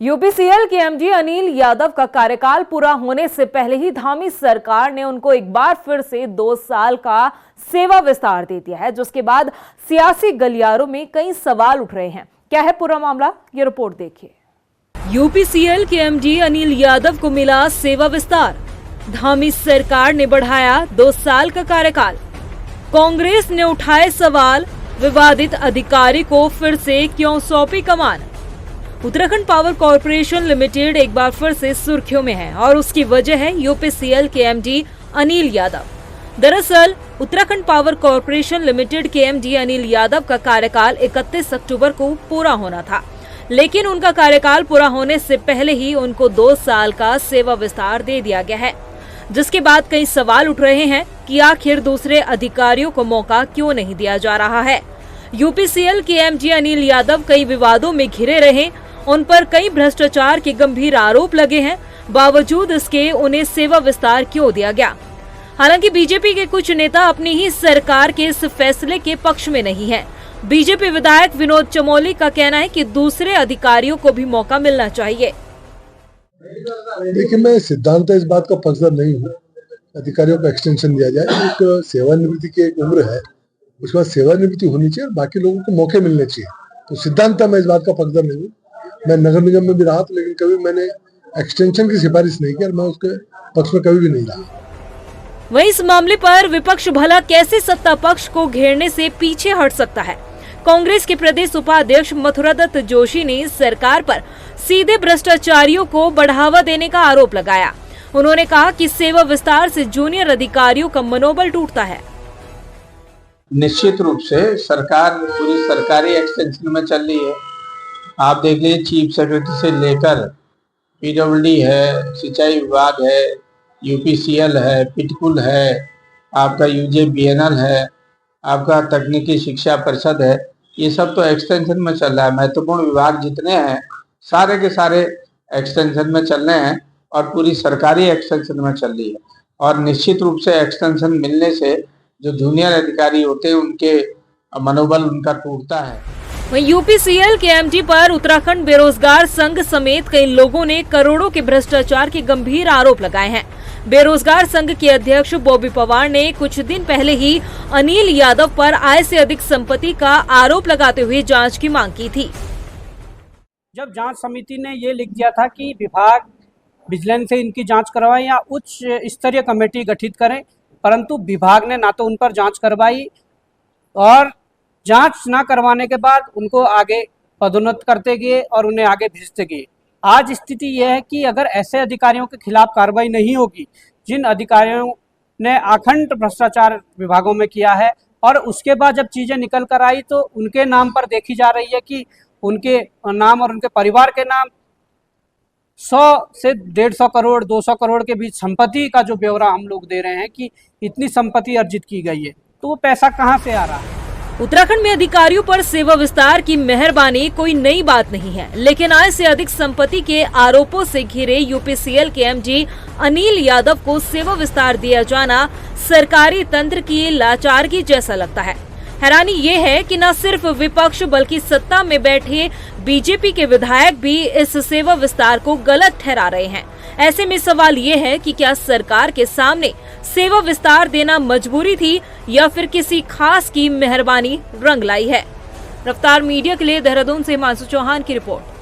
UPCL के MD Anil Yadav का कार्यकाल पूरा होने से पहले ही धामी सरकार ने उनको एक बार फिर से 2 साल का सेवा विस्तार दे दिया है, जिसके बाद सियासी गलियारों में कई सवाल उठ रहे हैं। क्या है पूरा मामला, ये रिपोर्ट देखिए। यूपीसीएल के एमडी अनिल यादव को मिला सेवा विस्तार। धामी सरकार ने बढ़ाया 2 साल का कार्यकाल। कांग्रेस ने उठाए सवाल, विवादित अधिकारी को फिर से क्यों सौंपी कमान। उत्तराखंड पावर कॉर्पोरेशन लिमिटेड एक बार फिर से सुर्खियों में है और उसकी वजह है यूपीसीएल के एमडी अनिल यादव। दरअसल उत्तराखंड पावर कॉर्पोरेशन लिमिटेड के एमडी अनिल यादव का कार्यकाल 31 अक्टूबर को पूरा होना था, लेकिन उनका कार्यकाल पूरा होने से पहले ही उनको 2 साल का सेवा विस्तार दे दिया गया है, जिसके बाद कई सवाल उठ रहे हैं कि आखिर दूसरे अधिकारियों को मौका क्यों नहीं दिया जा रहा है। यूपीसीएल के एमडी अनिल यादव कई विवादों में घिरे रहे, उन पर कई भ्रष्टाचार के गंभीर आरोप लगे हैं। बावजूद इसके उन्हें सेवा विस्तार क्यों दिया गया? हालांकि बीजेपी के कुछ नेता अपनी ही सरकार के इस फैसले के पक्ष में नहीं है। बीजेपी विधायक विनोद चमोली का कहना है कि दूसरे अधिकारियों को भी मौका मिलना चाहिए। देखिए, मैं सिद्धांत इस बात का पक्षधर नहीं हूँ। अधिकारियों को एक्सटेंशन दिया जाए, एक सेवानिवृत्ति की एक उम्र है, उसके बाद सेवानिवृत्ति होनी चाहिए और बाकी लोगों को मौके मिलने चाहिए। तो सिद्धांत मैं इस बात का पक्षधर नहीं हूँ। मैं नगर निगम में भी रहा था, लेकिन कभी मैंने एक्सटेंशन की सिफारिश नहीं की और मैं उसके पक्ष में कभी भी नहीं रहा। वहीं इस मामले पर विपक्ष भला कैसे सत्ता पक्ष को घेरने से पीछे हट सकता है? कांग्रेस के प्रदेश उपाध्यक्ष मथुरादत्त जोशी ने सरकार पर सीधे भ्रष्टाचारियों को बढ़ावा देने का आरोप लगाया। उन्होंने कहा कि सेवा विस्तार से जूनियर अधिकारियों का मनोबल टूटता है। निश्चित रूप से सरकार पूरी सरकारी एक्सटेंशन में चल रही है। आप देख लीजिए, चीफ सेक्रेटरी से लेकर पीडब्ल्यूडी है, सिंचाई विभाग है, यूपीसीएल है, पिटकुल है, आपका यूजेबीएनएल है, आपका तकनीकी शिक्षा परिषद है, ये सब तो एक्सटेंशन में चल रहा है। महत्वपूर्ण विभाग जितने हैं सारे के सारे एक्सटेंशन में चल रहे हैं और पूरी सरकारी एक्सटेंशन में चल रही है। और निश्चित रूप से एक्सटेंशन मिलने से जो जूनियर अधिकारी होते हैं उनके मनोबल उनका टूटता है। वहीं यूपीसीएल के एमडी पर उत्तराखंड बेरोजगार संघ समेत कई लोगों ने करोड़ों के भ्रष्टाचार के गंभीर आरोप लगाए हैं। बेरोजगार संघ के अध्यक्ष बॉबी पवार ने कुछ दिन पहले ही अनिल यादव पर आय से अधिक संपत्ति का आरोप लगाते हुए जांच की मांग की थी। जब जांच समिति ने ये लिख दिया था कि विभाग विजिलेंस से इनकी जांच करवाएं या उच्च स्तरीय कमेटी गठित करें, परंतु विभाग ने ना तो उन पर जांच करवाई और जांच ना करवाने के बाद उनको आगे पदोन्नत करते गए और उन्हें आगे भेजते गए। आज स्थिति यह है कि अगर ऐसे अधिकारियों के खिलाफ कार्रवाई नहीं होगी, जिन अधिकारियों ने अखंड भ्रष्टाचार विभागों में किया है, और उसके बाद जब चीजें निकल कर आई तो उनके नाम पर देखी जा रही है कि उनके नाम और उनके परिवार के नाम 100 से 150 करोड़ 200 करोड़ के बीच संपत्ति का जो ब्यौरा हम लोग दे रहे हैं कि इतनी संपत्ति अर्जित की गई है, तो वो पैसा कहाँ से आ रहा है? उत्तराखंड में अधिकारियों पर सेवा विस्तार की मेहरबानी कोई नई बात नहीं है, लेकिन आय से अधिक संपत्ति के आरोपों से घिरे यूपीसीएल के एमडी अनिल यादव को सेवा विस्तार दिया जाना सरकारी तंत्र की लाचारगी जैसा लगता है। हैरानी ये है कि न सिर्फ विपक्ष बल्कि सत्ता में बैठे बीजेपी के विधायक भी इस सेवा विस्तार को गलत ठहरा रहे हैं। ऐसे में सवाल ये है कि क्या सरकार के सामने सेवा विस्तार देना मजबूरी थी या फिर किसी खास की मेहरबानी रंग लाई है? रफ्तार मीडिया के लिए देहरादून से हिमांशु चौहान की रिपोर्ट।